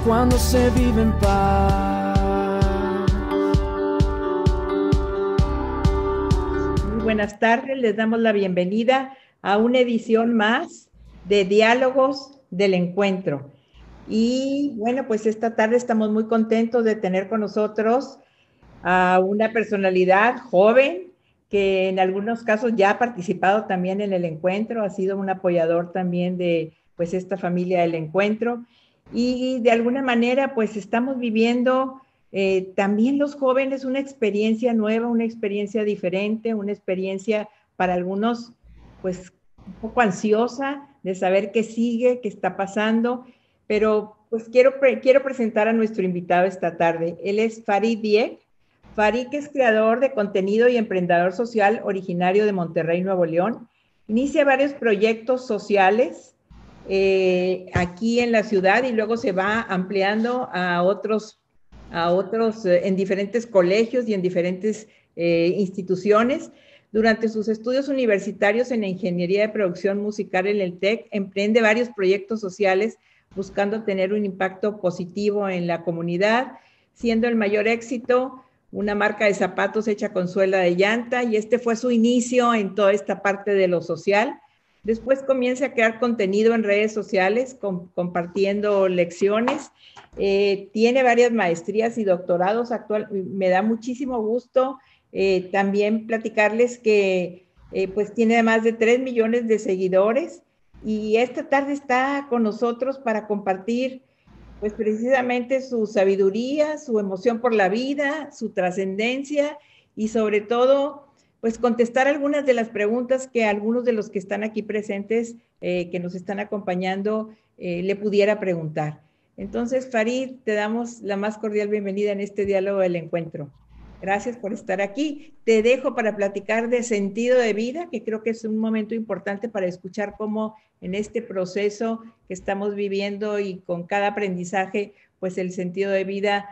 cuando se vive en paz. Muy buenas tardes, les damos la bienvenida a una edición más de Diálogos del Encuentro. Y bueno, pues esta tarde estamos muy contentos de tener con nosotros a una personalidad joven que en algunos casos ya ha participado también en el encuentro, ha sido un apoyador también de pues esta familia del encuentro, y de alguna manera pues estamos viviendo también los jóvenes una experiencia nueva, una experiencia diferente, una experiencia para algunos pues un poco ansiosa de saber qué sigue, qué está pasando, pero pues quiero presentar a nuestro invitado esta tarde. Él es Farid Dieck. Farid es creador de contenido y emprendedor social originario de Monterrey, Nuevo León. Inicia varios proyectos sociales aquí en la ciudad y luego se va ampliando a otros en diferentes colegios y en diferentes instituciones. Durante sus estudios universitarios en Ingeniería de Producción Musical en el TEC, emprende varios proyectos sociales buscando tener un impacto positivo en la comunidad, siendo el mayor éxito una marca de zapatos hecha con suela de llanta, y este fue su inicio en toda esta parte de lo social. Después comienza a crear contenido en redes sociales, compartiendo lecciones. Tiene varias maestrías y doctorados actual. Me da muchísimo gusto también platicarles que pues tiene más de 3 millones de seguidores, y esta tarde está con nosotros para compartir pues precisamente su sabiduría, su emoción por la vida, su trascendencia, y sobre todo, pues contestar algunas de las preguntas que algunos de los que están aquí presentes, que nos están acompañando, le pudiera preguntar. Entonces, Farid, te damos la más cordial bienvenida en este diálogo del encuentro. Gracias por estar aquí. Te dejo para platicar de sentido de vida, que creo que es un momento importante para escuchar cómo en este proceso que estamos viviendo y con cada aprendizaje, pues el sentido de vida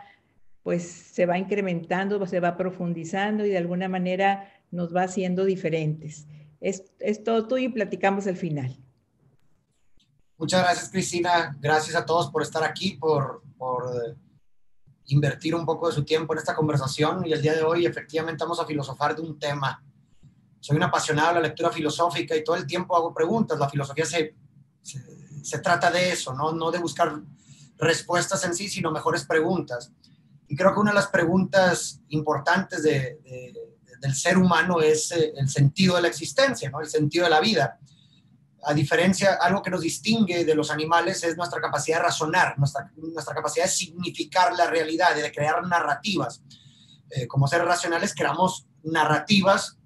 pues se va incrementando, se va profundizando y de alguna manera nos va haciendo diferentes. Es todo tuyo y platicamos al final. Muchas gracias, Cristina. Gracias a todos por estar aquí, por invertir un poco de su tiempo en esta conversación. Y el día de hoy efectivamente vamos a filosofar de un tema. Soy un apasionado de la lectura filosófica y todo el tiempo hago preguntas. La filosofía se trata de eso, no de buscar respuestas en sí, sino mejores preguntas. Y creo que una de las preguntas importantes del ser humano es el sentido de la existencia, ¿no? El sentido de la vida. A diferencia, algo que nos distingue de los animales es nuestra capacidad de razonar, nuestra capacidad de significar la realidad, de crear narrativas. Como seres racionales creamos narrativas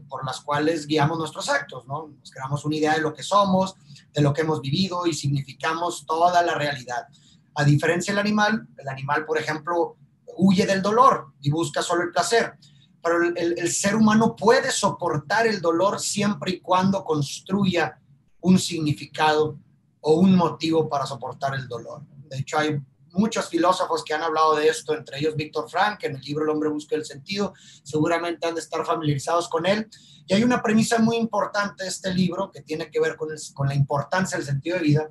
por las cuales guiamos nuestros actos, ¿no? Nos creamos una idea de lo que somos, de lo que hemos vivido y significamos toda la realidad. A diferencia del animal, por ejemplo, huye del dolor y busca solo el placer. Pero el ser humano puede soportar el dolor siempre y cuando construya un significado o un motivo para soportar el dolor. De hecho, hay muchos filósofos que han hablado de esto, entre ellos Víctor Frank, en el libro El hombre busca el sentido. Seguramente han de estar familiarizados con él. Y hay una premisa muy importante de este libro que tiene que ver con la importancia del sentido de vida,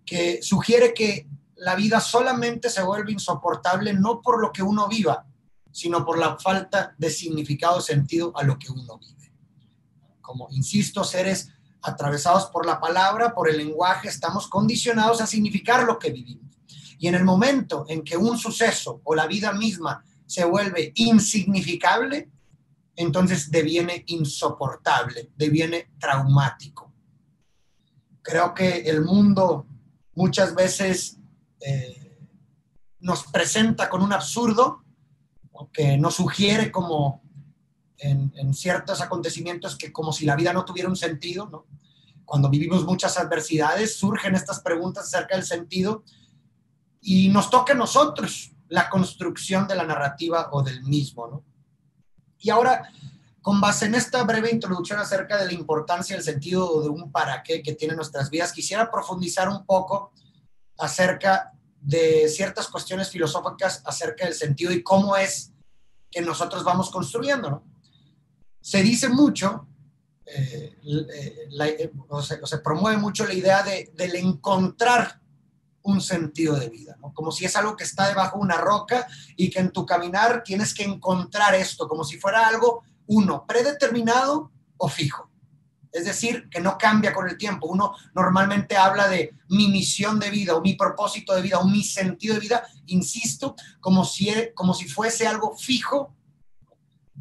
que sugiere que la vida solamente se vuelve insoportable no por lo que uno viva, sino por la falta de significado o sentido a lo que uno vive. Como insisto, seres atravesados por la palabra, por el lenguaje, estamos condicionados a significar lo que vivimos. Y en el momento en que un suceso o la vida misma se vuelve insignificable, entonces deviene insoportable, deviene traumático. Creo que el mundo muchas veces nos presenta con un absurdo que nos sugiere como en ciertos acontecimientos que como si la vida no tuviera un sentido, ¿no? Cuando vivimos muchas adversidades surgen estas preguntas acerca del sentido y nos toca a nosotros la construcción de la narrativa o del mismo, ¿no? Y ahora, con base en esta breve introducción acerca de la importancia del sentido de un para qué que tiene nuestras vidas, quisiera profundizar un poco acerca de ciertas cuestiones filosóficas acerca del sentido y cómo es que nosotros vamos construyendo, ¿no? Se dice mucho, se promueve mucho la idea del encontrar un sentido de vida, ¿no? Como si es algo que está debajo de una roca y que en tu caminar tienes que encontrar esto, como si fuera algo, uno, predeterminado o fijo. Es decir, que no cambia con el tiempo. Uno normalmente habla de mi misión de vida o mi propósito de vida o mi sentido de vida, insisto, como si fuese algo fijo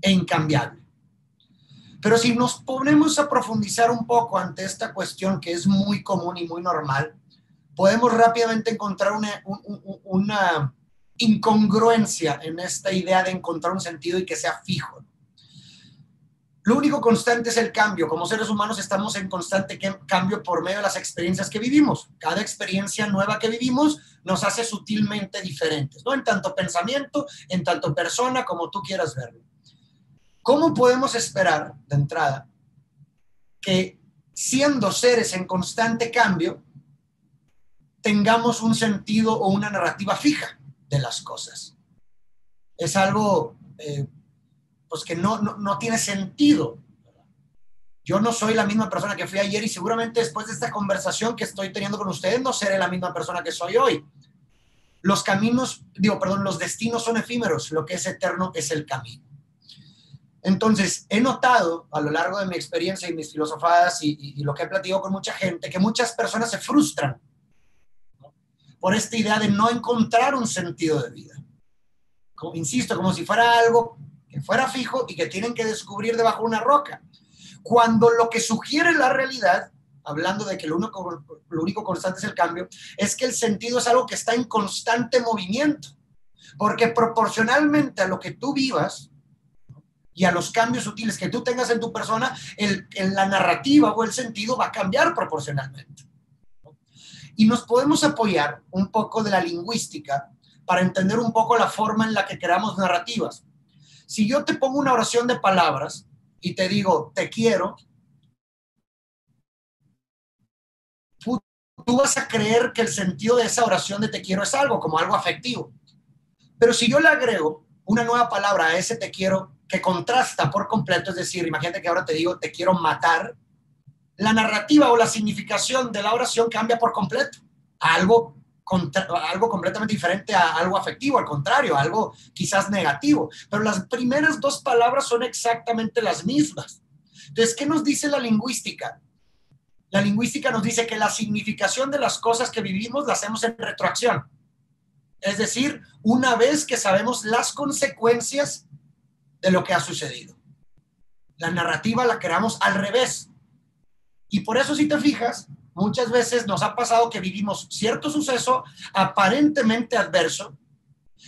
e incambiable. Pero si nos ponemos a profundizar un poco ante esta cuestión que es muy común y muy normal, podemos rápidamente encontrar una incongruencia en esta idea de encontrar un sentido y que sea fijo. Lo único constante es el cambio. Como seres humanos estamos en constante cambio por medio de las experiencias que vivimos. Cada experiencia nueva que vivimos nos hace sutilmente diferentes, ¿no? En tanto pensamiento, en tanto persona, como tú quieras verlo. ¿Cómo podemos esperar, de entrada, que siendo seres en constante cambio, tengamos un sentido o una narrativa fija de las cosas? Es algo pues que no tiene sentido. Yo no soy la misma persona que fui ayer y seguramente después de esta conversación que estoy teniendo con ustedes no seré la misma persona que soy hoy. Los destinos son efímeros, lo que es eterno es el camino. Entonces, he notado a lo largo de mi experiencia y mis filosofadas y lo que he platicado con mucha gente, que muchas personas se frustran, ¿no?, por esta idea de no encontrar un sentido de vida. Insisto, como si fuera algo que fuera fijo y que tienen que descubrir debajo de una roca. Cuando lo que sugiere la realidad, hablando de que lo único constante es el cambio, es que el sentido es algo que está en constante movimiento. Porque proporcionalmente a lo que tú vivas y a los cambios sutiles que tú tengas en tu persona, la narrativa o el sentido va a cambiar proporcionalmente. Y nos podemos apoyar un poco de la lingüística para entender un poco la forma en la que creamos narrativas. Si yo te pongo una oración de palabras y te digo, te quiero, tú vas a creer que el sentido de esa oración de te quiero es algo, como algo afectivo. Pero si yo le agrego una nueva palabra a ese te quiero que contrasta por completo, es decir, imagínate que ahora te digo, te quiero matar, la narrativa o la significación de la oración cambia por completo. Algo completamente diferente a algo afectivo, al contrario, algo quizás negativo. Pero las primeras dos palabras son exactamente las mismas. Entonces, ¿qué nos dice la lingüística? La lingüística nos dice que la significación de las cosas que vivimos la hacemos en retroacción. Es decir, una vez que sabemos las consecuencias de lo que ha sucedido. La narrativa la creamos al revés. Y por eso, si te fijas, muchas veces nos ha pasado que vivimos cierto suceso aparentemente adverso,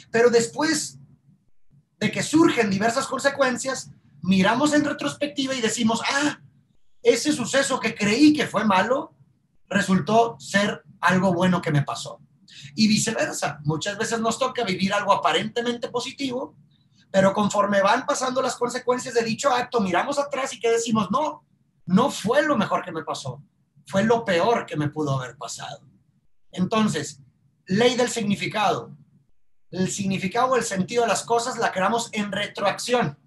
pero después de que surgen diversas consecuencias, miramos en retrospectiva y decimos, ese suceso que creí que fue malo, resultó ser algo bueno que me pasó. Y viceversa, muchas veces nos toca vivir algo aparentemente positivo, pero conforme van pasando las consecuencias de dicho acto, miramos atrás y que decimos, no fue lo mejor que me pasó, fue lo peor que me pudo haber pasado. Entonces, ley del significado. El significado o el sentido de las cosas la creamos en retroacción.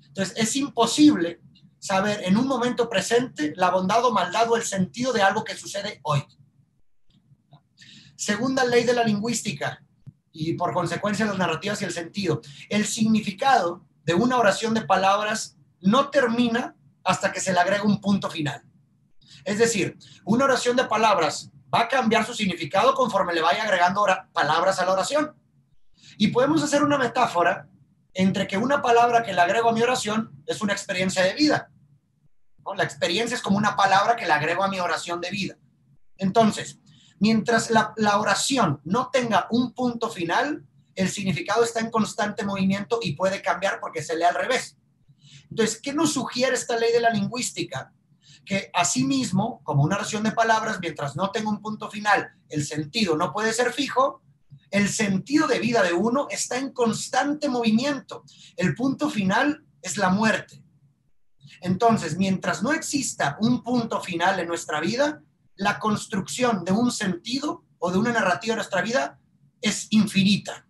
Entonces, es imposible saber en un momento presente la bondad o maldad o el sentido de algo que sucede hoy. Segunda ley de la lingüística y por consecuencia las narrativas y el sentido. El significado de una oración de palabras no termina hasta que se le agrega un punto final. Es decir, una oración de palabras va a cambiar su significado conforme le vaya agregando palabras a la oración. Y podemos hacer una metáfora entre que una palabra que le agrego a mi oración es una experiencia de vida, ¿no? La experiencia es como una palabra que le agrego a mi oración de vida. Entonces, mientras la oración no tenga un punto final, el significado está en constante movimiento y puede cambiar porque se lee al revés. Entonces, ¿qué nos sugiere esta ley de la lingüística? Que asimismo, como una oración de palabras, mientras no tenga un punto final, el sentido no puede ser fijo, el sentido de vida de uno está en constante movimiento. El punto final es la muerte. Entonces, mientras no exista un punto final en nuestra vida, la construcción de un sentido o de una narrativa de nuestra vida es infinita,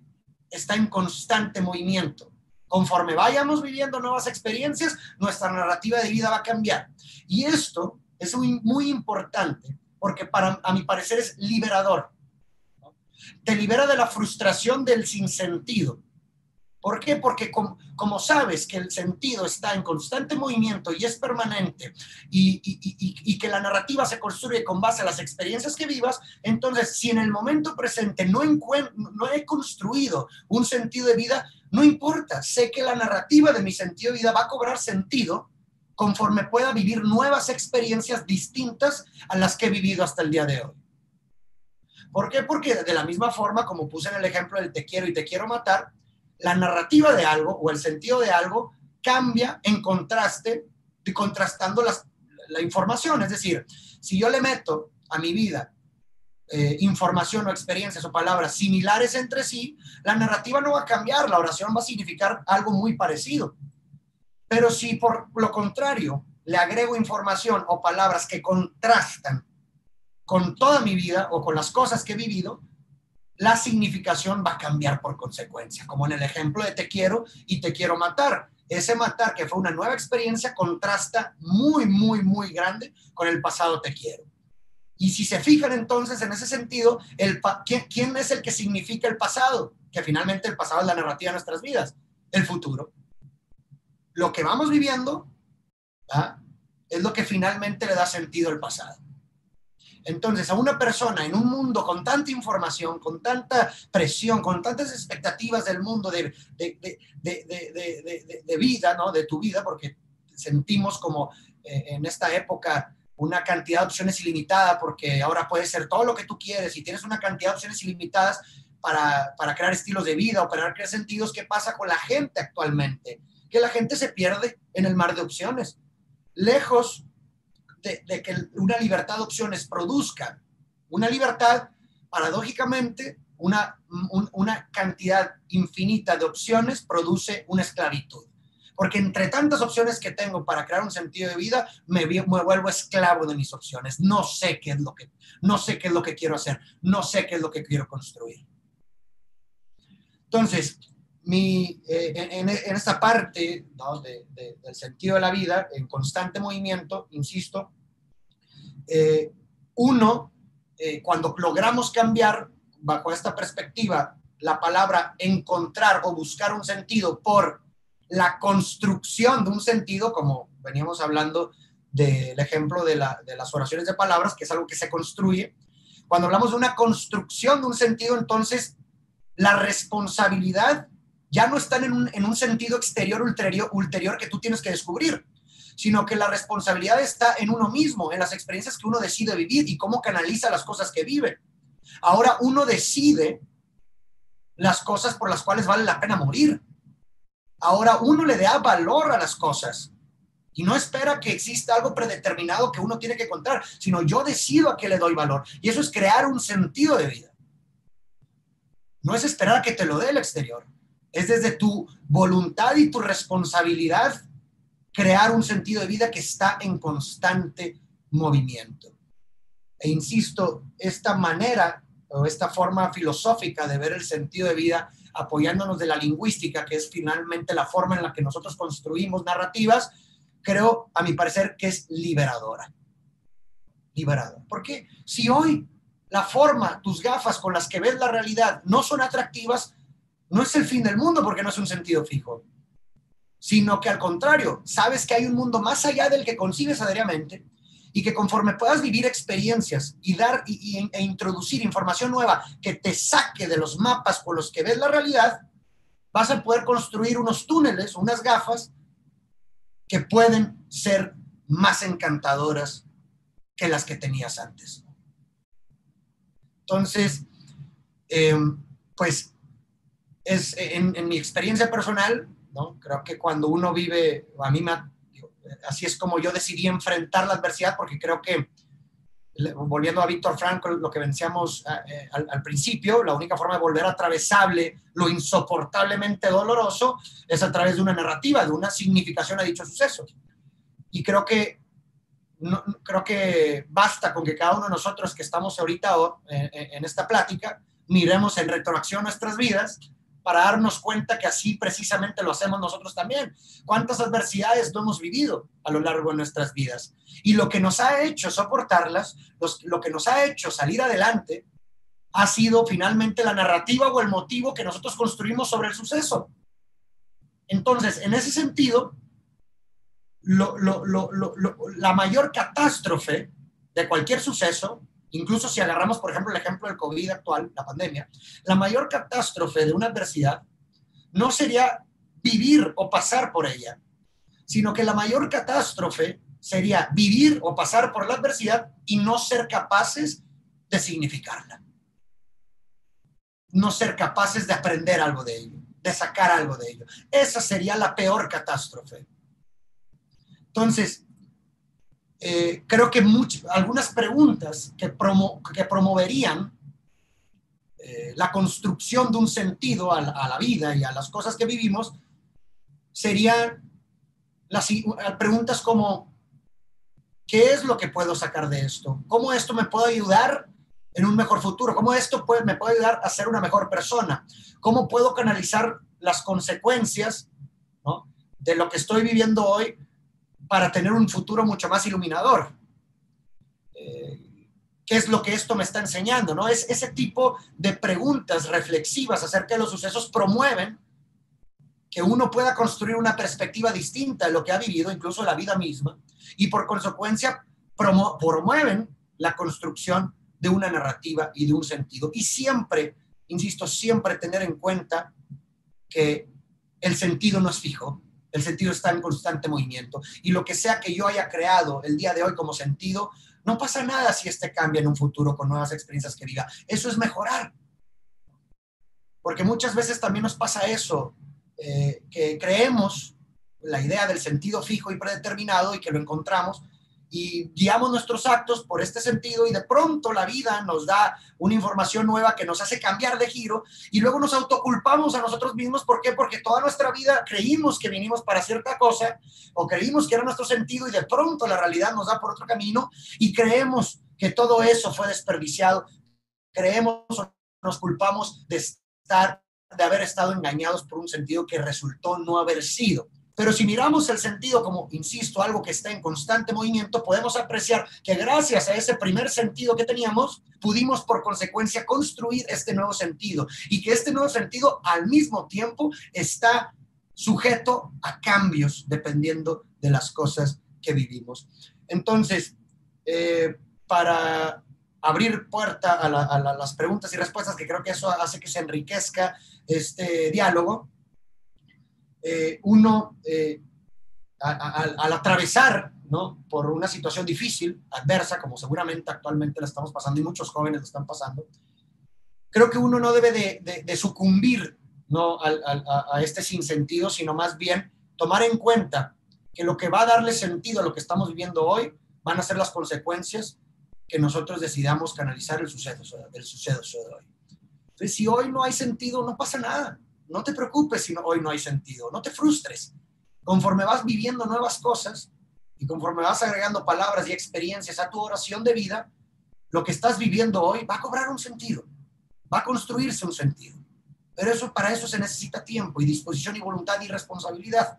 está en constante movimiento. Conforme vayamos viviendo nuevas experiencias, nuestra narrativa de vida va a cambiar. Y esto es muy, muy importante porque a mi parecer es liberador. Te libera de la frustración del sinsentido. ¿Por qué? Porque como sabes que el sentido está en constante movimiento y es permanente y que la narrativa se construye con base a las experiencias que vivas, entonces si en el momento presente no he construido un sentido de vida, no importa, sé que la narrativa de mi sentido de vida va a cobrar sentido conforme pueda vivir nuevas experiencias distintas a las que he vivido hasta el día de hoy. ¿Por qué? Porque de la misma forma, como puse en el ejemplo del te quiero y te quiero matar, la narrativa de algo o el sentido de algo cambia en contraste, contrastando la información. Es decir, si yo le meto a mi vida información o experiencias o palabras similares entre sí, la narrativa no va a cambiar, la oración va a significar algo muy parecido. Pero si por lo contrario le agrego información o palabras que contrastan con toda mi vida o con las cosas que he vivido, la significación va a cambiar por consecuencia, como en el ejemplo de te quiero y te quiero matar. Ese matar, que fue una nueva experiencia, contrasta muy, muy, muy grande con el pasado te quiero. Y si se fijan entonces en ese sentido, ¿quién es el que significa el pasado? Que finalmente el pasado es la narrativa de nuestras vidas. El futuro. Lo que vamos viviendo, ¿ah?, es lo que finalmente le da sentido al pasado. Entonces, a una persona en un mundo con tanta información, con tanta presión, con tantas expectativas del mundo de vida, ¿no?, de tu vida, porque sentimos como en esta época una cantidad de opciones ilimitada, porque ahora puedes ser todo lo que tú quieres y tienes una cantidad de opciones ilimitadas para crear estilos de vida o para crear sentidos. ¿Qué pasa con la gente actualmente? Que la gente se pierde en el mar de opciones. Lejos de que una libertad de opciones produzca una libertad, paradójicamente, una cantidad infinita de opciones produce una esclavitud. Porque entre tantas opciones que tengo para crear un sentido de vida, me vuelvo esclavo de mis opciones. No sé qué es lo que quiero hacer, no sé qué es lo que quiero construir. Entonces, en esta parte, ¿no?, del sentido de la vida, en constante movimiento, insisto, cuando logramos cambiar bajo esta perspectiva la palabra encontrar o buscar un sentido por la construcción de un sentido, como veníamos hablando del ejemplo de las oraciones de palabras, que es algo que se construye. Cuando hablamos de una construcción de un sentido, entonces la responsabilidad ya no está en un sentido exterior ulterior que tú tienes que descubrir, sino que la responsabilidad está en uno mismo, en las experiencias que uno decide vivir y cómo canaliza las cosas que vive. Ahora uno decide las cosas por las cuales vale la pena morir. Ahora uno le da valor a las cosas y no espera que exista algo predeterminado que uno tiene que encontrar, sino yo decido a qué le doy valor. Y eso es crear un sentido de vida. No es esperar a que te lo dé el exterior. Es desde tu voluntad y tu responsabilidad crear un sentido de vida que está en constante movimiento. E insisto, esta manera o esta forma filosófica de ver el sentido de vida, apoyándonos de la lingüística, que es finalmente la forma en la que nosotros construimos narrativas, creo, a mi parecer, que es liberadora. Liberadora. Porque si hoy la forma, tus gafas con las que ves la realidad no son atractivas, no es el fin del mundo porque no es un sentido fijo, sino que al contrario, sabes que hay un mundo más allá del que concibes a diariamente y que conforme puedas vivir experiencias y dar e introducir información nueva que te saque de los mapas con los que ves la realidad, vas a poder construir unos túneles, unas gafas que pueden ser más encantadoras que las que tenías antes. Entonces, pues es en mi experiencia personal, ¿no? Creo que cuando uno vive, así es como yo decidí enfrentar la adversidad, porque creo que, volviendo a Víctor Frankl, lo que veníamos al principio, la única forma de volver atravesable lo insoportablemente doloroso es a través de una narrativa, de una significación a dicho suceso. Y creo que basta con que cada uno de nosotros que estamos ahorita en esta plática miremos en retroacción nuestras vidas para darnos cuenta que así precisamente lo hacemos nosotros también. ¿Cuántas adversidades no hemos vivido a lo largo de nuestras vidas? Y lo que nos ha hecho soportarlas, lo que nos ha hecho salir adelante, ha sido finalmente la narrativa o el motivo que nosotros construimos sobre el suceso. Entonces, en ese sentido, la mayor catástrofe de cualquier suceso, incluso si agarramos, por ejemplo, el ejemplo del COVID actual, la pandemia, la mayor catástrofe de una adversidad no sería vivir o pasar por ella, sino que la mayor catástrofe sería vivir o pasar por la adversidad y no ser capaces de significarla. No ser capaces de aprender algo de ello, de sacar algo de ello. Esa sería la peor catástrofe. Entonces, creo que algunas preguntas que promoverían la construcción de un sentido a la vida y a las cosas que vivimos serían las preguntas como: ¿qué es lo que puedo sacar de esto? ¿Cómo esto me puede ayudar en un mejor futuro? ¿Cómo esto me puede ayudar a ser una mejor persona? ¿Cómo puedo canalizar las consecuencias, ¿no?, de lo que estoy viviendo hoy para tener un futuro mucho más iluminador? ¿Qué es lo que esto me está enseñando, ¿no? Es ese tipo de preguntas reflexivas acerca de los sucesos promueven que uno pueda construir una perspectiva distinta de lo que ha vivido, incluso la vida misma, y por consecuencia promueven la construcción de una narrativa y de un sentido. Y siempre, insisto, siempre tener en cuenta que el sentido no es fijo, el sentido está en constante movimiento, y lo que sea que yo haya creado el día de hoy como sentido, no pasa nada si este cambia en un futuro con nuevas experiencias que viva. Eso es mejorar. Porque muchas veces también nos pasa eso, que creemos la idea del sentido fijo y predeterminado y que lo encontramos y guiamos nuestros actos por este sentido, y de pronto la vida nos da una información nueva que nos hace cambiar de giro, y luego nos autoculpamos a nosotros mismos. ¿Por qué? Porque toda nuestra vida creímos que vinimos para cierta cosa, o creímos que era nuestro sentido, y de pronto la realidad nos da por otro camino y creemos que todo eso fue desperdiciado. Creemos o nos culpamos de haber estado engañados por un sentido que resultó no haber sido. Pero si miramos el sentido como, insisto, algo que está en constante movimiento, podemos apreciar que gracias a ese primer sentido que teníamos, pudimos por consecuencia construir este nuevo sentido, y que este nuevo sentido al mismo tiempo está sujeto a cambios dependiendo de las cosas que vivimos. Entonces, para abrir puerta a las preguntas y respuestas, que creo que eso hace que se enriquezca este diálogo, uno, al atravesar, ¿no?, por una situación difícil, adversa, como seguramente actualmente la estamos pasando y muchos jóvenes la están pasando, creo que uno no debe de sucumbir, ¿no?, a este sinsentido, sino más bien tomar en cuenta que lo que va a darle sentido a lo que estamos viviendo hoy van a ser las consecuencias que nosotros decidamos canalizar el suceso de hoy. Entonces, si hoy no hay sentido, no pasa nada. No te preocupes si hoy no hay sentido, no te frustres. Conforme vas viviendo nuevas cosas y conforme vas agregando palabras y experiencias a tu oración de vida, lo que estás viviendo hoy va a cobrar un sentido, va a construirse un sentido. Pero para eso se necesita tiempo y disposición y voluntad y responsabilidad.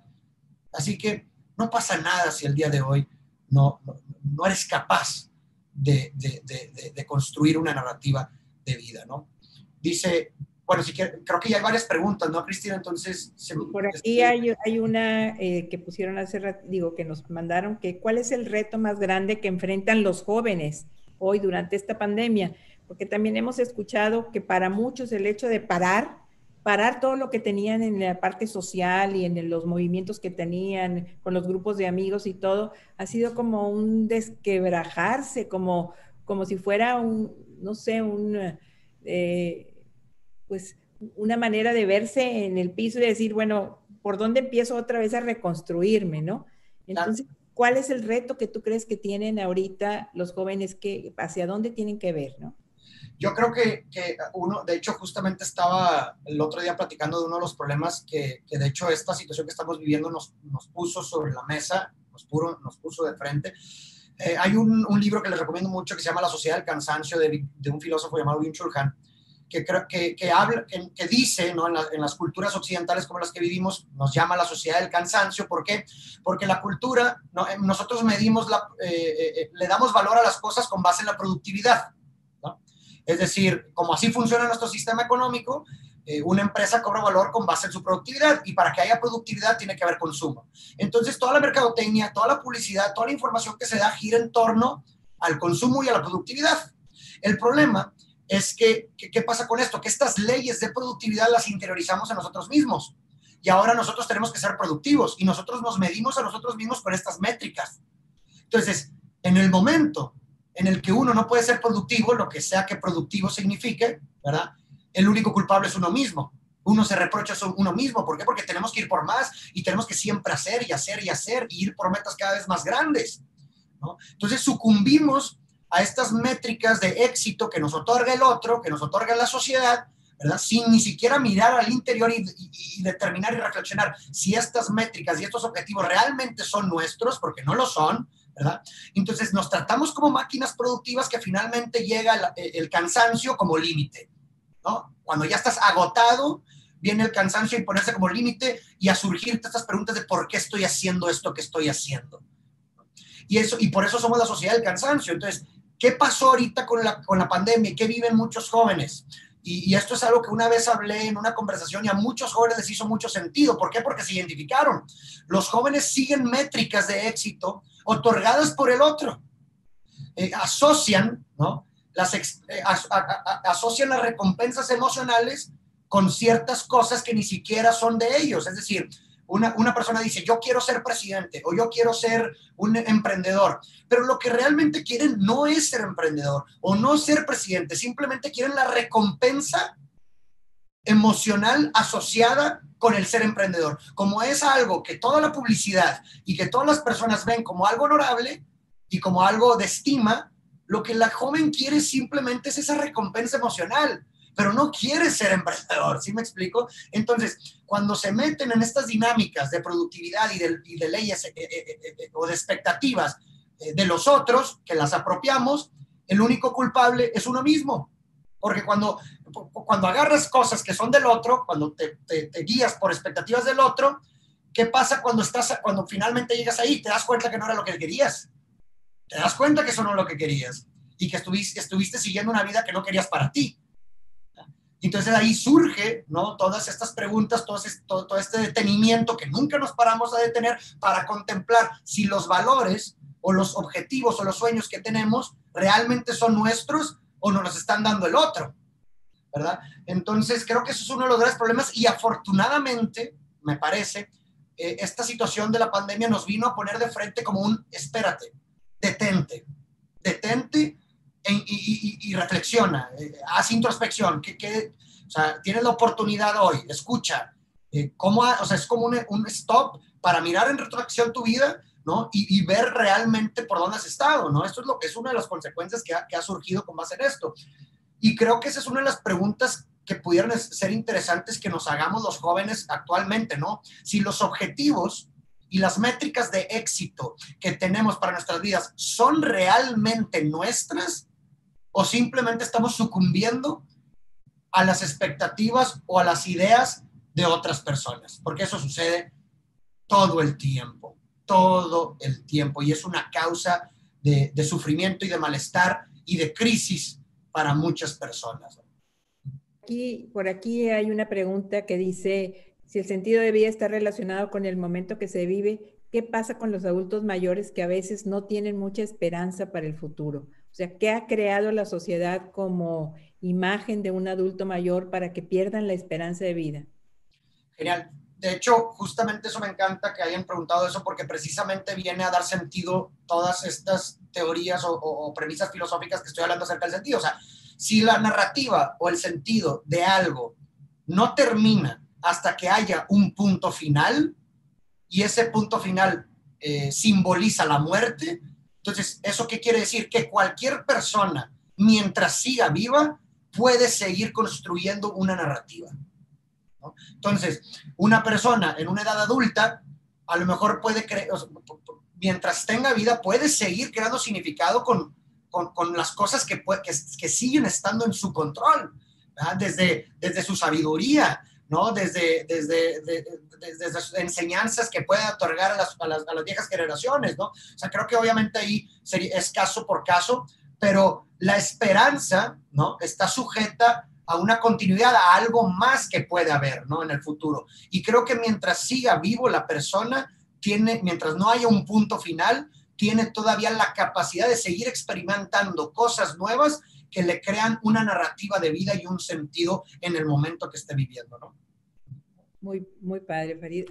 Así que no pasa nada si el día de hoy no eres capaz de construir una narrativa de vida, ¿no? Dice... Bueno, sí, creo que ya hay varias preguntas, ¿no, Cristina? Entonces... Por aquí hay una que pusieron hace rato, que nos mandaron, que ¿cuál es el reto más grande que enfrentan los jóvenes hoy durante esta pandemia? Porque también hemos escuchado que para muchos el hecho de parar todo lo que tenían en la parte social y en los movimientos que tenían con los grupos de amigos y todo, ha sido como un desquebrajarse, como si fuera pues una manera de verse en el piso y decir, bueno, ¿por dónde empiezo otra vez a reconstruirme, no? Entonces, ¿cuál es el reto que tú crees que tienen ahorita los jóvenes, hacia dónde tienen que ver, no? Yo creo que uno, de hecho, justamente estaba el otro día platicando de uno de los problemas que de hecho esta situación que estamos viviendo nos puso sobre la mesa, nos puso de frente. Hay un libro que les recomiendo mucho que se llama La Sociedad del Cansancio, de un filósofo llamado Byung-Chul Han, que dice, ¿no?, en las culturas occidentales como las que vivimos, nos llama la sociedad del cansancio. ¿Por qué? Porque la cultura, ¿no?, nosotros medimos, le damos valor a las cosas con base en la productividad, ¿no? Es decir, como así funciona nuestro sistema económico, una empresa cobra valor con base en su productividad y para que haya productividad tiene que haber consumo. Entonces, toda la mercadotecnia, toda la publicidad, toda la información que se da gira en torno al consumo y a la productividad. El problema es que, ¿qué pasa con esto? Que estas leyes de productividad las interiorizamos en nosotros mismos y ahora nosotros tenemos que ser productivos y nosotros nos medimos a nosotros mismos con estas métricas. Entonces, en el momento en el que uno no puede ser productivo, lo que sea que productivo signifique, ¿verdad? El único culpable es uno mismo. Uno se reprocha a uno mismo. ¿Por qué? Porque tenemos que ir por más y tenemos que siempre hacer y hacer y hacer y ir por metas cada vez más grandes, ¿no? Entonces sucumbimos a estas métricas de éxito que nos otorga el otro, que nos otorga la sociedad, ¿verdad? Sin ni siquiera mirar al interior y determinar y reflexionar si estas métricas y estos objetivos realmente son nuestros, porque no lo son, ¿verdad? Entonces nos tratamos como máquinas productivas que finalmente llega el cansancio como límite, ¿no? Cuando ya estás agotado, viene el cansancio y ponerse como límite y a surgirte estas preguntas de por qué estoy haciendo esto que estoy haciendo. Y por eso somos la sociedad del cansancio. Entonces, ¿qué pasó ahorita con la pandemia? ¿Qué viven muchos jóvenes? Y esto es algo que una vez hablé en una conversación y a muchos jóvenes les hizo mucho sentido. ¿Por qué? Porque se identificaron. Los jóvenes siguen métricas de éxito otorgadas por el otro. Asocian, ¿no? Asocian las recompensas emocionales con ciertas cosas que ni siquiera son de ellos. Es decir, una persona dice, yo quiero ser presidente o yo quiero ser un emprendedor, pero lo que realmente quieren no es ser emprendedor o no ser presidente, simplemente quieren la recompensa emocional asociada con el ser emprendedor. Como es algo que toda la publicidad y que todas las personas ven como algo honorable y como algo de estima, lo que la joven quiere simplemente es esa recompensa emocional, pero no quiere ser emprendedor, ¿sí me explico? Entonces, cuando se meten en estas dinámicas de productividad y de leyes o de expectativas de los otros, que las apropiamos, el único culpable es uno mismo. Porque cuando agarras cosas que son del otro, cuando te guías por expectativas del otro, ¿qué pasa cuando finalmente llegas ahí? Te das cuenta que no era lo que querías. Te das cuenta que eso no es lo que querías y que estuviste siguiendo una vida que no querías para ti. Entonces ahí surge, ¿no? Todas estas preguntas, todo este detenimiento que nunca nos paramos a detener para contemplar si los valores o los objetivos o los sueños que tenemos realmente son nuestros o nos los están dando el otro, ¿verdad? Entonces creo que eso es uno de los grandes problemas y afortunadamente, me parece, esta situación de la pandemia nos vino a poner de frente como un espérate, detente y reflexiona, haz introspección, o sea, tienes la oportunidad hoy, escucha, o sea, es como un stop para mirar en retroacción tu vida, ¿no? Y ver realmente por dónde has estado, ¿no? Esto es una de las consecuencias que ha surgido con base en esto. Y creo que esa es una de las preguntas que pudieran ser interesantes que nos hagamos los jóvenes actualmente, ¿no? Si los objetivos y las métricas de éxito que tenemos para nuestras vidas son realmente nuestras o simplemente estamos sucumbiendo a las expectativas o a las ideas de otras personas, porque eso sucede todo el tiempo, y es una causa de sufrimiento y de malestar y de crisis para muchas personas. Por aquí hay una pregunta que dice, si el sentido de vida está relacionado con el momento que se vive, ¿qué pasa con los adultos mayores que a veces no tienen mucha esperanza para el futuro? O sea, ¿qué ha creado la sociedad como imagen de un adulto mayor para que pierdan la esperanza de vida? Genial. De hecho, justamente eso me encanta que hayan preguntado eso porque precisamente viene a dar sentido todas estas teorías o premisas filosóficas que estoy hablando acerca del sentido. O sea, si la narrativa o el sentido de algo no termina hasta que haya un punto final y ese punto final simboliza la muerte, entonces, ¿eso qué quiere decir? Que cualquier persona, mientras siga viva, puede seguir construyendo una narrativa, ¿no? Entonces, una persona en una edad adulta, a lo mejor puede mientras tenga vida, puede seguir creando significado con las cosas que siguen estando en su control, ¿verdad? Desde su sabiduría, ¿no? Desde enseñanzas que puede otorgar a las viejas generaciones, ¿no? O sea, creo que obviamente ahí es caso por caso, pero la esperanza, ¿no?, está sujeta a una continuidad, a algo más que puede haber, ¿no?, en el futuro. Y creo que mientras siga vivo la persona, mientras no haya un punto final, tiene todavía la capacidad de seguir experimentando cosas nuevas que le crean una narrativa de vida y un sentido en el momento que esté viviendo, ¿no? Muy, muy padre, Farid.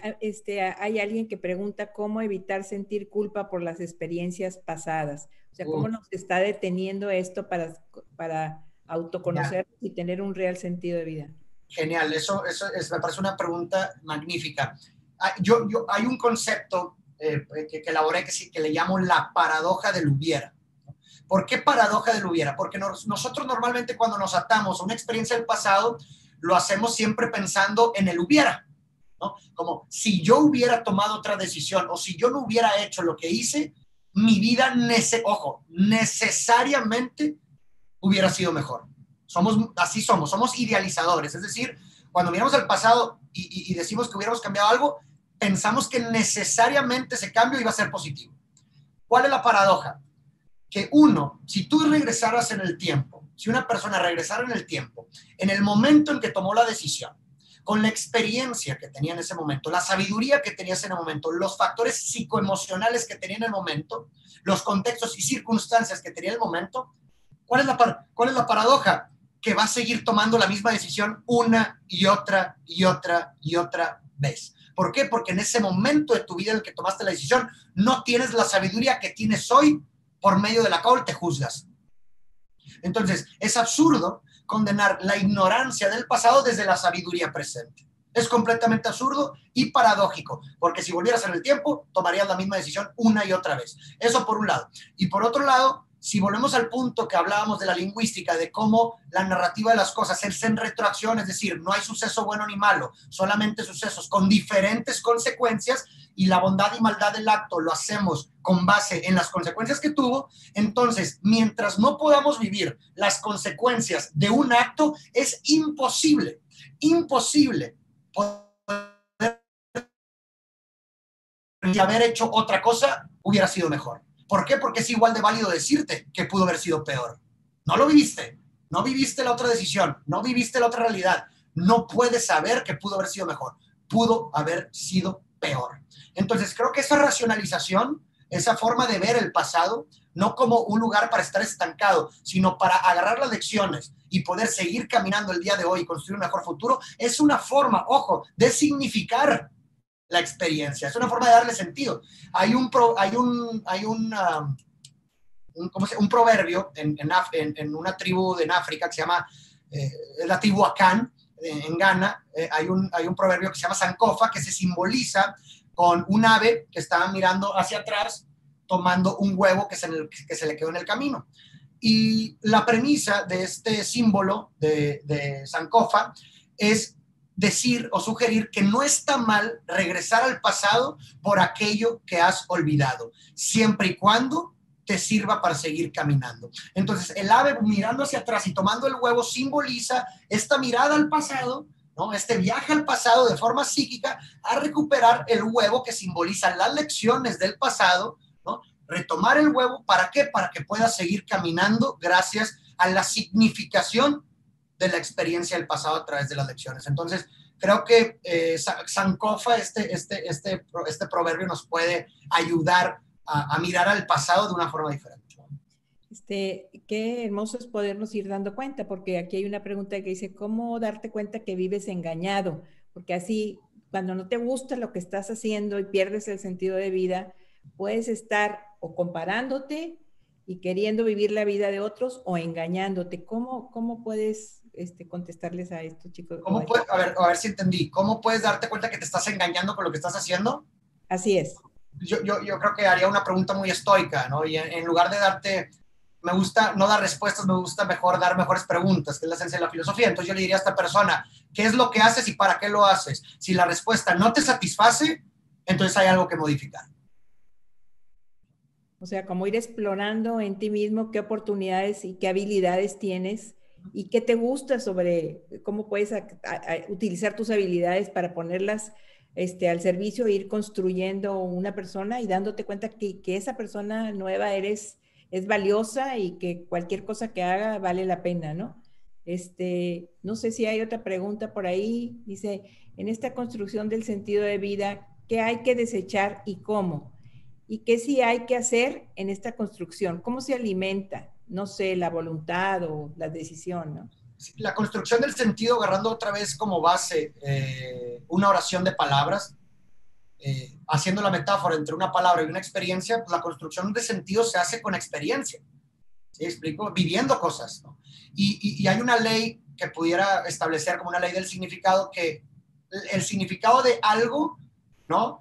Hay alguien que pregunta cómo evitar sentir culpa por las experiencias pasadas. O sea, ¿cómo nos está deteniendo esto para autoconocer y tener un real sentido de vida? Genial, me parece una pregunta magnífica. Hay un concepto que elaboré que le llamo la paradoja del hubiera. ¿Por qué paradoja del hubiera? Porque nosotros normalmente cuando nos atamos a una experiencia del pasado, lo hacemos siempre pensando en el hubiera, ¿no? Como si yo hubiera tomado otra decisión o si yo no hubiera hecho lo que hice, mi vida, necesariamente hubiera sido mejor. Así somos idealizadores, es decir, cuando miramos al pasado y decimos que hubiéramos cambiado algo, pensamos que necesariamente ese cambio iba a ser positivo. ¿Cuál es la paradoja? Que si tú regresaras en el tiempo, si una persona regresara en el tiempo, en el momento en que tomó la decisión, con la experiencia que tenía en ese momento, la sabiduría que tenía en ese momento, los factores psicoemocionales que tenía en el momento, los contextos y circunstancias que tenía en el momento, ¿cuál es la paradoja? Que va a seguir tomando la misma decisión una y otra y otra y otra vez. ¿Por qué? Porque en ese momento de tu vida en el que tomaste la decisión, no tienes la sabiduría que tienes hoy por medio de la cual te juzgas. Entonces, es absurdo condenar la ignorancia del pasado desde la sabiduría presente. Es completamente absurdo y paradójico, porque si volvieras en el tiempo, tomarías la misma decisión una y otra vez. Eso por un lado. Y por otro lado, si volvemos al punto que hablábamos de la lingüística, de cómo la narrativa de las cosas es en retroacción, es decir, no hay suceso bueno ni malo, solamente sucesos con diferentes consecuencias, y la bondad y maldad del acto lo hacemos con base en las consecuencias que tuvo, entonces, mientras no podamos vivir las consecuencias de un acto, es imposible poder, y haber hecho otra cosa hubiera sido mejor. ¿Por qué? Porque es igual de válido decirte que pudo haber sido peor. No lo viviste, no viviste la otra decisión, no viviste la otra realidad. No puedes saber que pudo haber sido mejor. Pudo haber sido peor. Entonces, creo que esa racionalización, esa forma de ver el pasado, no como un lugar para estar estancado, sino para agarrar las lecciones y poder seguir caminando el día de hoy y construir un mejor futuro, es una forma, ojo, de significar la experiencia, es una forma de darle sentido. Hay un proverbio en una tribu en África que se llama, la tribu Akan, en Ghana, hay un proverbio que se llama Sankofa, que se simboliza con un ave que estaba mirando hacia atrás, tomando un huevo que se le quedó en el camino. Y la premisa de este símbolo de Sankofa es decir o sugerir que no está mal regresar al pasado por aquello que has olvidado, siempre y cuando te sirva para seguir caminando. Entonces, el ave mirando hacia atrás y tomando el huevo simboliza esta mirada al pasado, ¿no? Este viaje al pasado de forma psíquica a recuperar el huevo que simboliza las lecciones del pasado, ¿no? Retomar el huevo, ¿para qué? Para que puedas seguir caminando gracias a la significación de la experiencia del pasado a través de las lecciones. Entonces, creo que Sankofa, este proverbio nos puede ayudar a mirar al pasado de una forma diferente. Qué hermoso es podernos ir dando cuenta, porque aquí hay una pregunta que dice, ¿cómo darte cuenta que vives engañado? Porque así, cuando no te gusta lo que estás haciendo y pierdes el sentido de vida, puedes estar o comparándote y queriendo vivir la vida de otros o engañándote. ¿Cómo puedes contestarles a esto, chicos? A ver si entendí. ¿Cómo puedes darte cuenta que te estás engañando con lo que estás haciendo? Así es. Yo creo que haría una pregunta muy estoica, ¿no? Y en lugar de me gusta no dar respuestas, me gusta mejor dar mejores preguntas, que es la esencia de la filosofía. Entonces yo le diría a esta persona, ¿qué es lo que haces y para qué lo haces? Si la respuesta no te satisface, entonces hay algo que modificar. O sea, como ir explorando en ti mismo qué oportunidades y qué habilidades tienes y qué te gusta sobre cómo puedes utilizar tus habilidades para ponerlas al servicio e ir construyendo una persona y dándote cuenta que esa persona nueva eres es valiosa y que cualquier cosa que haga vale la pena, ¿no? No sé si hay otra pregunta por ahí. Dice, en esta construcción del sentido de vida, ¿qué hay que desechar y cómo? ¿Y qué sí hay que hacer en esta construcción? ¿Cómo se alimenta? No sé, la voluntad o la decisión, ¿no? La construcción del sentido, agarrando otra vez como base una oración de palabras, haciendo la metáfora entre una palabra y una experiencia, pues la construcción de sentido se hace con experiencia. ¿Sí explico? Viviendo cosas, ¿no? Y hay una ley que pudiera establecer como una ley del significado, que el significado de algo, ¿no?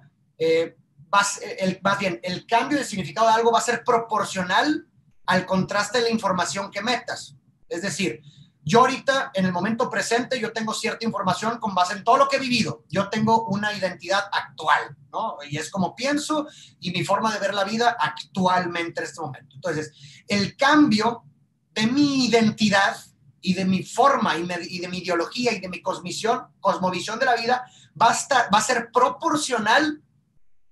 Más bien, el cambio de significado de algo va a ser proporcional al contraste de la información que metas. Es decir, yo ahorita, en el momento presente, yo tengo cierta información con base en todo lo que he vivido. Yo tengo una identidad actual, ¿no? Y es como pienso y mi forma de ver la vida actualmente en este momento. Entonces, el cambio de mi identidad y de mi forma y de mi ideología y de mi cosmovisión de la vida va a ser proporcional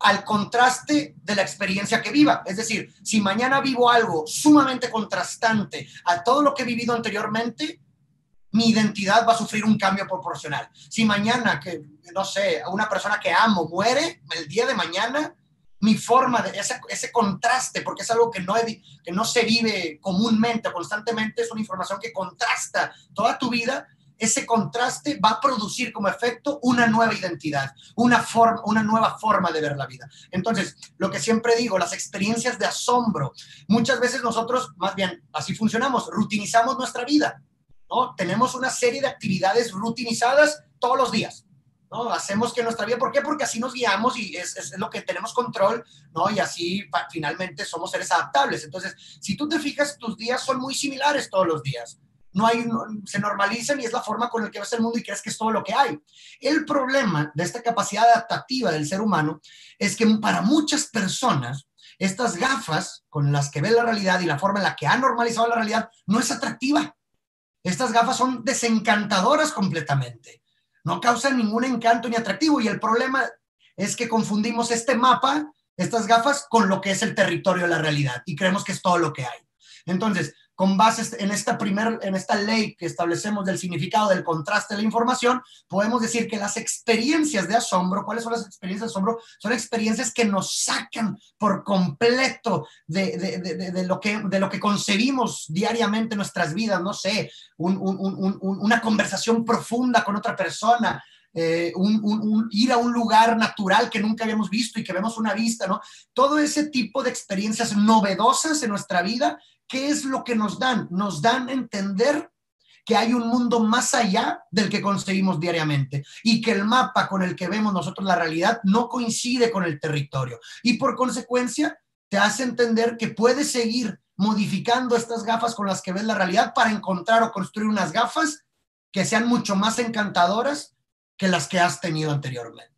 al contraste de la experiencia que viva. Es decir, si mañana vivo algo sumamente contrastante a todo lo que he vivido anteriormente, mi identidad va a sufrir un cambio proporcional. Si mañana, que no sé, una persona que amo muere, el día de mañana, mi forma de ese contraste, porque es algo que no se vive comúnmente, constantemente, es una información que contrasta toda tu vida. Ese contraste va a producir como efecto una nueva identidad, una nueva forma de ver la vida. Entonces, lo que siempre digo, las experiencias de asombro, muchas veces nosotros, más bien, así funcionamos, rutinizamos nuestra vida, ¿no? Tenemos una serie de actividades rutinizadas todos los días, ¿no? Hacemos que nuestra vida, ¿por qué? Porque así nos guiamos y es lo que tenemos control, ¿no? Y así finalmente somos seres adaptables. Entonces, si tú te fijas, tus días son muy similares todos los días. Se normalizan y es la forma con la que ves el mundo y crees que es todo lo que hay. El problema de esta capacidad adaptativa del ser humano es que para muchas personas estas gafas con las que ven la realidad y la forma en la que han normalizado la realidad no es atractiva. Estas gafas son desencantadoras completamente. No causan ningún encanto ni atractivo y el problema es que confundimos este mapa, estas gafas, con lo que es el territorio de la realidad y creemos que es todo lo que hay. Entonces, con base en esta ley que establecemos del significado del contraste de la información, podemos decir que las experiencias de asombro, ¿cuáles son las experiencias de asombro? Son experiencias que nos sacan por completo de lo que concebimos diariamente en nuestras vidas, no sé, una conversación profunda con otra persona, ir a un lugar natural que nunca habíamos visto y que vemos una vista, ¿no? Todo ese tipo de experiencias novedosas en nuestra vida, ¿qué es lo que nos dan? Nos dan a entender que hay un mundo más allá del que concebimos diariamente y que el mapa con el que vemos nosotros la realidad no coincide con el territorio. Y por consecuencia, te hace entender que puedes seguir modificando estas gafas con las que ves la realidad para encontrar o construir unas gafas que sean mucho más encantadoras que las que has tenido anteriormente.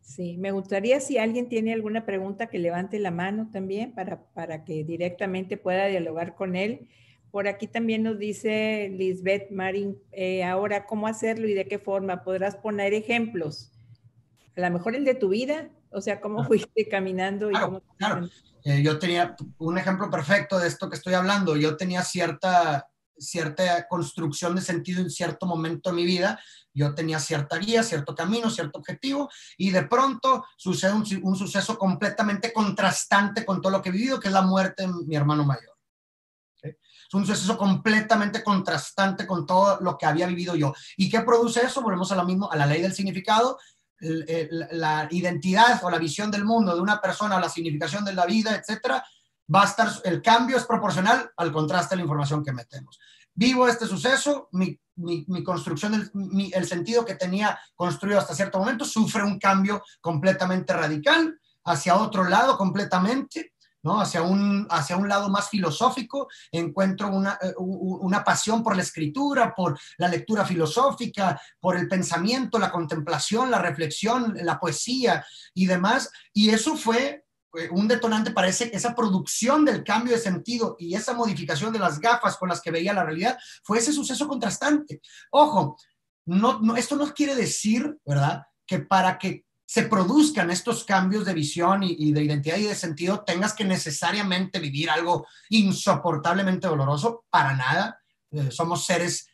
Sí, me gustaría, si alguien tiene alguna pregunta, que levante la mano también para que directamente pueda dialogar con él. Por aquí también nos dice Lisbeth Marín, ahora, ¿cómo hacerlo y de qué forma? ¿Podrás poner ejemplos? A lo mejor el de tu vida, o sea, cómo fuiste caminando y cómo... Claro. Yo tenía un ejemplo perfecto de esto que estoy hablando. Yo tenía cierta construcción de sentido en cierto momento de mi vida. Yo tenía cierta guía, cierto camino, cierto objetivo, y de pronto sucede un suceso completamente contrastante con todo lo que he vivido, que es la muerte de mi hermano mayor. ¿Sí? Es un suceso completamente contrastante con todo lo que había vivido yo. ¿Y qué produce eso? Volvemos a la ley del significado. La identidad o la visión del mundo de una persona, la significación de la vida, etcétera, el cambio es proporcional al contraste de la información que metemos. Vivo este suceso, mi construcción, el sentido que tenía construido hasta cierto momento sufre un cambio completamente radical hacia otro lado completamente, ¿no? Hacia un lado más filosófico. Encuentro una pasión por la escritura, por la lectura filosófica, por el pensamiento, la contemplación, la reflexión, la poesía y demás, y eso fue un detonante para esa producción del cambio de sentido y esa modificación de las gafas con las que veía la realidad, fue ese suceso contrastante. Ojo, esto no quiere decir, ¿verdad?, que para que se produzcan estos cambios de visión y de identidad y de sentido, tengas que necesariamente vivir algo insoportablemente doloroso, para nada. Somos seres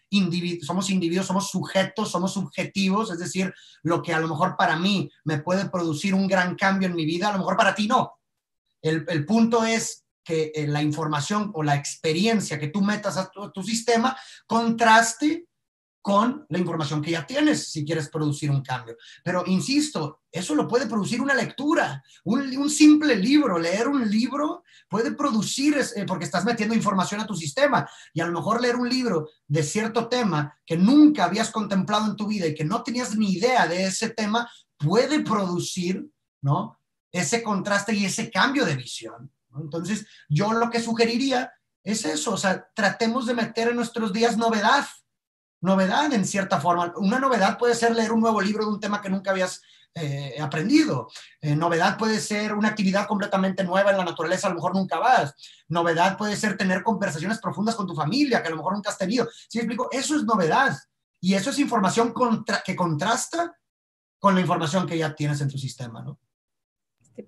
somos individuos, somos sujetos, somos subjetivos, es decir, lo que a lo mejor para mí me puede producir un gran cambio en mi vida, a lo mejor para ti no. El punto es que la información o la experiencia que tú metas a tu sistema contraste con la información que ya tienes si quieres producir un cambio. Pero insisto, eso lo puede producir una lectura, un simple libro. Leer un libro puede producir, porque estás metiendo información a tu sistema, y a lo mejor leer un libro de cierto tema que nunca habías contemplado en tu vida y que no tenías ni idea de ese tema, puede producir, ¿no?, ese contraste y ese cambio de visión, ¿no? Entonces, yo lo que sugeriría es eso, o sea, tratemos de meter en nuestros días novedad en cierta forma. Una novedad puede ser leer un nuevo libro de un tema que nunca habías aprendido. Novedad puede ser una actividad completamente nueva en la naturaleza, a lo mejor nunca vas. Novedad puede ser tener conversaciones profundas con tu familia, que a lo mejor nunca has tenido. ¿Sí me explico? Eso es novedad. Y eso es información que contrasta con la información que ya tienes en tu sistema, ¿no?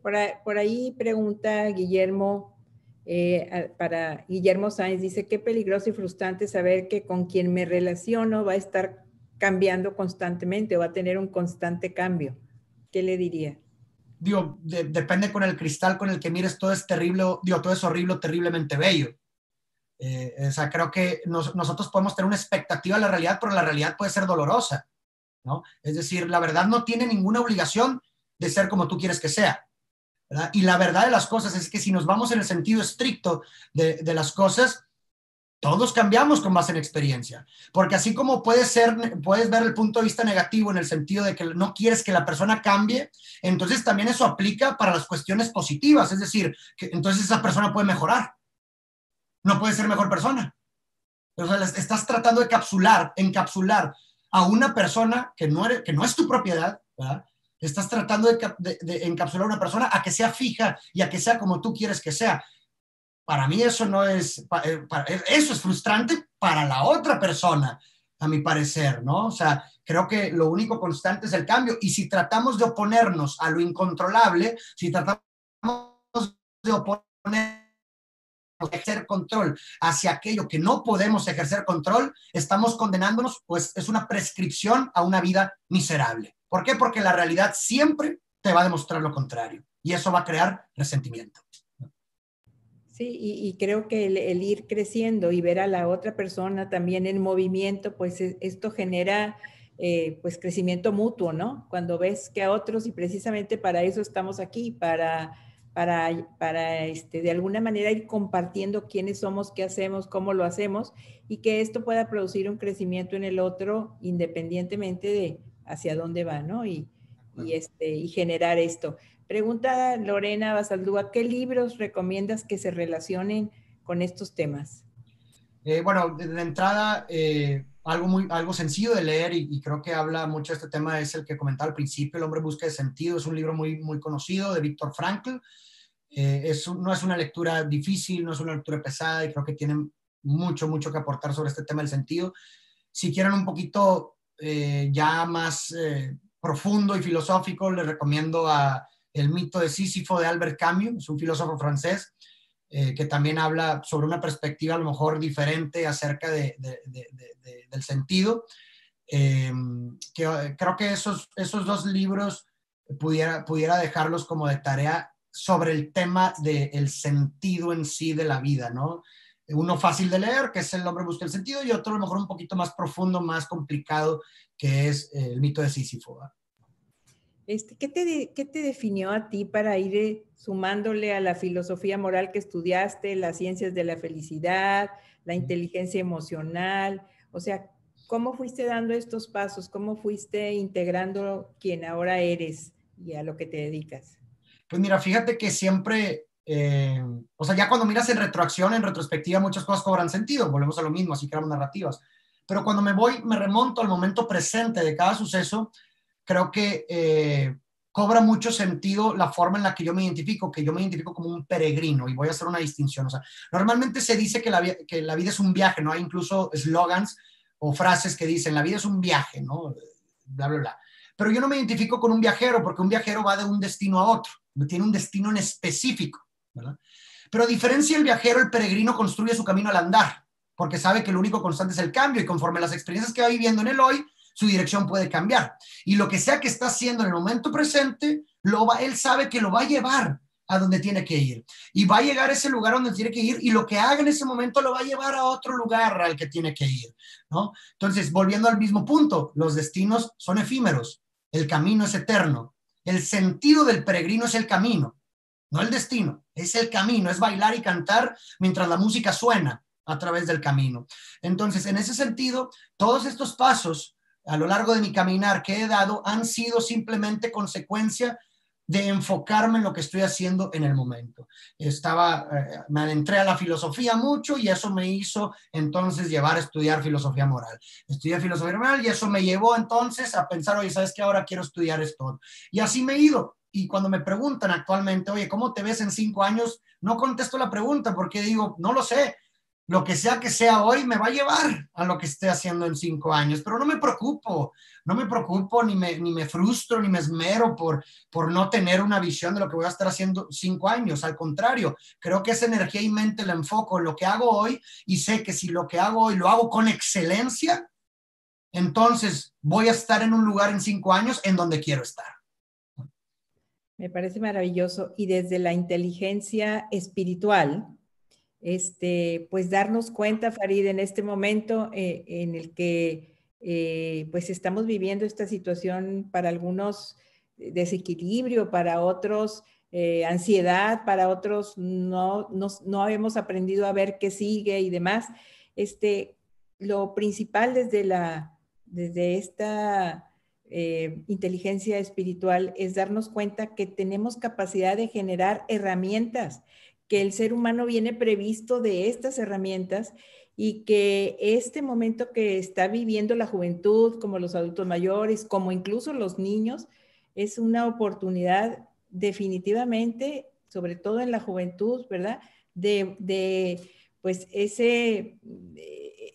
Por ahí pregunta Guillermo, para Guillermo Sáenz, dice, qué peligroso y frustrante saber que con quien me relaciono va a estar cambiando constantemente o va a tener un constante cambio. ¿Qué le diría? Digo, depende con el cristal con el que mires, todo es terrible, todo es horrible, terriblemente bello. O sea, creo que nosotros podemos tener una expectativa de la realidad, pero la realidad puede ser dolorosa, ¿no? Es decir, la verdad no tiene ninguna obligación de ser como tú quieres que sea, ¿verdad? Y la verdad de las cosas es que si nos vamos en el sentido estricto de las cosas, todos cambiamos con base en experiencia, porque así como puedes ver el punto de vista negativo en el sentido de que no quieres que la persona cambie, entonces también eso aplica para las cuestiones positivas, es decir, que entonces esa persona puede mejorar, no puede ser mejor persona. O sea, estás tratando de encapsular a una persona que no es tu propiedad, ¿verdad? Estás tratando de encapsular a una persona a que sea fija y a que sea como tú quieres que sea. Para mí eso no es, eso es frustrante para la otra persona, a mi parecer, ¿no? O sea, creo que lo único constante es el cambio, y si tratamos de oponernos a lo incontrolable, si tratamos de oponernos a ejercer control hacia aquello que no podemos ejercer control, estamos condenándonos, pues es una prescripción a una vida miserable. ¿Por qué? Porque la realidad siempre te va a demostrar lo contrario, y eso va a crear resentimiento. Sí, y creo que el ir creciendo y ver a la otra persona también en movimiento, pues esto genera pues crecimiento mutuo, ¿no? Cuando ves que a otros, y precisamente para eso estamos aquí, para de alguna manera ir compartiendo quiénes somos, qué hacemos, cómo lo hacemos, y que esto pueda producir un crecimiento en el otro independientemente de hacia dónde va, ¿no? Y generar esto. Pregunta Lorena Basaldúa, ¿qué libros recomiendas que se relacionen con estos temas? Bueno, de entrada, algo sencillo de leer y creo que habla mucho de este tema es el que comentaba al principio, El hombre en busca de sentido. Es un libro muy, muy conocido de Viktor Frankl. No es una lectura difícil, no es una lectura pesada, y creo que tiene mucho, mucho que aportar sobre este tema del sentido. Si quieren un poquito ya más profundo y filosófico, les recomiendo a El mito de Sísifo de Albert Camus, es un filósofo francés que también habla sobre una perspectiva a lo mejor diferente acerca del sentido. Creo que esos dos libros pudiera dejarlos como de tarea sobre el tema del sentido en sí de la vida, ¿no? Uno fácil de leer, que es El hombre busca el sentido, y otro a lo mejor un poquito más profundo, más complicado, que es El mito de Sísifo, ¿verdad? ¿Qué te definió a ti para ir sumándole a la filosofía moral que estudiaste, las ciencias de la felicidad, la inteligencia emocional? O sea, ¿cómo fuiste dando estos pasos? ¿Cómo fuiste integrando quien ahora eres y a lo que te dedicas? Pues mira, fíjate que siempre, o sea, ya cuando miras en retroacción, en retrospectiva, muchas cosas cobran sentido, volvemos a lo mismo, así creamos narrativas. Pero cuando me remonto al momento presente de cada suceso, creo que cobra mucho sentido la forma en la que yo me identifico como un peregrino, y voy a hacer una distinción. O sea, normalmente se dice que la vida es un viaje, ¿no? Hay incluso eslogans o frases que dicen, la vida es un viaje, ¿no? Bla, bla, bla. Pero yo no me identifico con un viajero porque un viajero va de un destino a otro, tiene un destino en específico, ¿verdad? Pero a diferencia del viajero, el peregrino construye su camino al andar, porque sabe que lo único constante es el cambio y conforme las experiencias que va viviendo en el hoy, su dirección puede cambiar. Y lo que sea que está haciendo en el momento presente, él sabe que lo va a llevar a donde tiene que ir. Y va a llegar a ese lugar donde tiene que ir y lo que haga en ese momento lo va a llevar a otro lugar al que tiene que ir, ¿no? Entonces, volviendo al mismo punto, los destinos son efímeros, el camino es eterno. El sentido del peregrino es el camino, no el destino, es el camino, es bailar y cantar mientras la música suena a través del camino. Entonces, en ese sentido, todos estos pasos a lo largo de mi caminar que he dado han sido simplemente consecuencia de enfocarme en lo que estoy haciendo en el momento. Me adentré a la filosofía mucho y eso me hizo entonces llevar a estudiar filosofía moral. Estudié filosofía moral y eso me llevó entonces a pensar, oye, ¿sabes qué? Ahora quiero estudiar esto. Y así me he ido. Y cuando me preguntan actualmente, oye, ¿cómo te ves en 5 años? No contesto la pregunta porque digo, no lo sé. Lo que sea hoy me va a llevar a lo que esté haciendo en 5 años, pero no me preocupo, ni me frustro, ni me esmero por no tener una visión de lo que voy a estar haciendo 5 años. Al contrario, creo que esa energía y mente la enfoco en lo que hago hoy y sé que si lo que hago hoy lo hago con excelencia, entonces voy a estar en un lugar en 5 años en donde quiero estar. Me parece maravilloso. Y desde la inteligencia espiritual, pues darnos cuenta, Farid, en este momento en el que pues estamos viviendo esta situación, para algunos desequilibrio, para otros ansiedad, para otros no hemos aprendido a ver qué sigue y demás. Lo principal desde esta inteligencia espiritual es darnos cuenta que tenemos capacidad de generar herramientas, que el ser humano viene previsto de estas herramientas y que este momento que está viviendo la juventud, como los adultos mayores, como incluso los niños, es una oportunidad definitivamente, sobre todo en la juventud, ¿verdad? Pues ese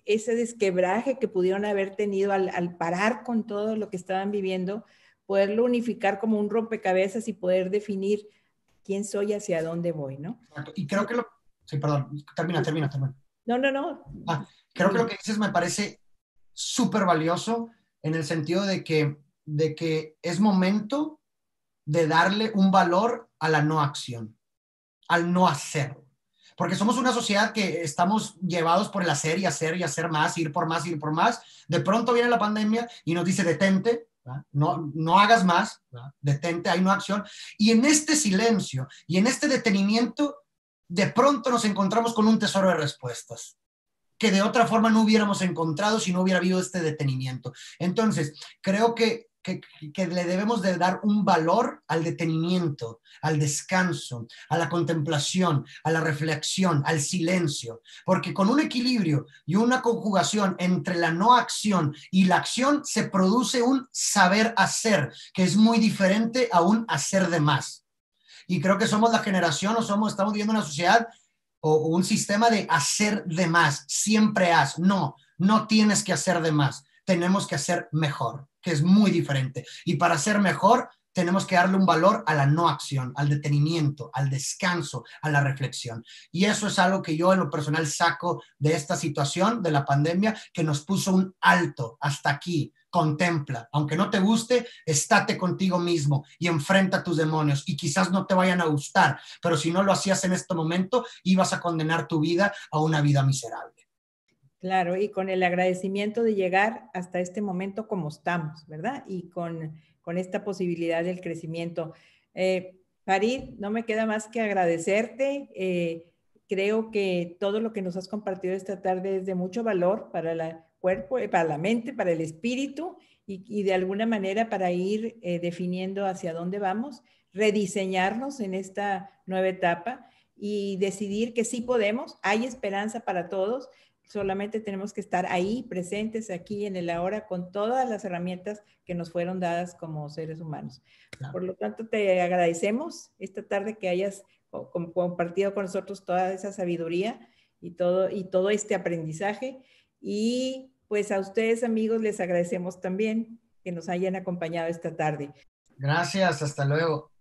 desquebraje que pudieron haber tenido al parar con todo lo que estaban viviendo, poderlo unificar como un rompecabezas y poder definir quién soy, hacia dónde voy, ¿no? Exacto. Y creo que Sí, perdón, termina. No. Creo que lo que dices me parece súper valioso en el sentido de que es momento de darle un valor a la no acción, al no hacer. Porque somos una sociedad que estamos llevados por el hacer y hacer y hacer más, ir por más, ir por más. De pronto viene la pandemia y nos dice detente, no hagas más, ¿verdad? Detente, hay no acción. Y en este silencio y en este detenimiento, de pronto nos encontramos con un tesoro de respuestas que de otra forma no hubiéramos encontrado si no hubiera habido este detenimiento. Entonces, creo que le debemos de dar un valor al detenimiento, al descanso, a la contemplación, a la reflexión, al silencio, porque con un equilibrio y una conjugación entre la no acción y la acción se produce un saber hacer, que es muy diferente a un hacer de más. Y creo que somos la generación estamos viviendo una sociedad o un sistema de hacer de más, siempre haz. No tienes que hacer de más, tenemos que hacer mejor, que es muy diferente. Y para hacer mejor, tenemos que darle un valor a la no acción, al detenimiento, al descanso, a la reflexión. Y eso es algo que yo en lo personal saco de esta situación de la pandemia, que nos puso un alto hasta aquí. Contempla, aunque no te guste, estate contigo mismo y enfrenta tus demonios y quizás no te vayan a gustar, pero si no lo hacías en este momento, ibas a condenar tu vida a una vida miserable. Claro, y con el agradecimiento de llegar hasta este momento como estamos, ¿verdad? Y con esta posibilidad del crecimiento. Farid, no me queda más que agradecerte. Creo que todo lo que nos has compartido esta tarde es de mucho valor para el cuerpo, para la mente, para el espíritu y de alguna manera para ir definiendo hacia dónde vamos, rediseñarnos en esta nueva etapa y decidir que sí podemos, hay esperanza para todos. Solamente tenemos que estar ahí, presentes aquí en el ahora, con todas las herramientas que nos fueron dadas como seres humanos. Claro. Por lo tanto, te agradecemos esta tarde que hayas compartido con nosotros toda esa sabiduría y todo este aprendizaje. Y pues a ustedes, amigos, les agradecemos también que nos hayan acompañado esta tarde. Gracias, hasta luego.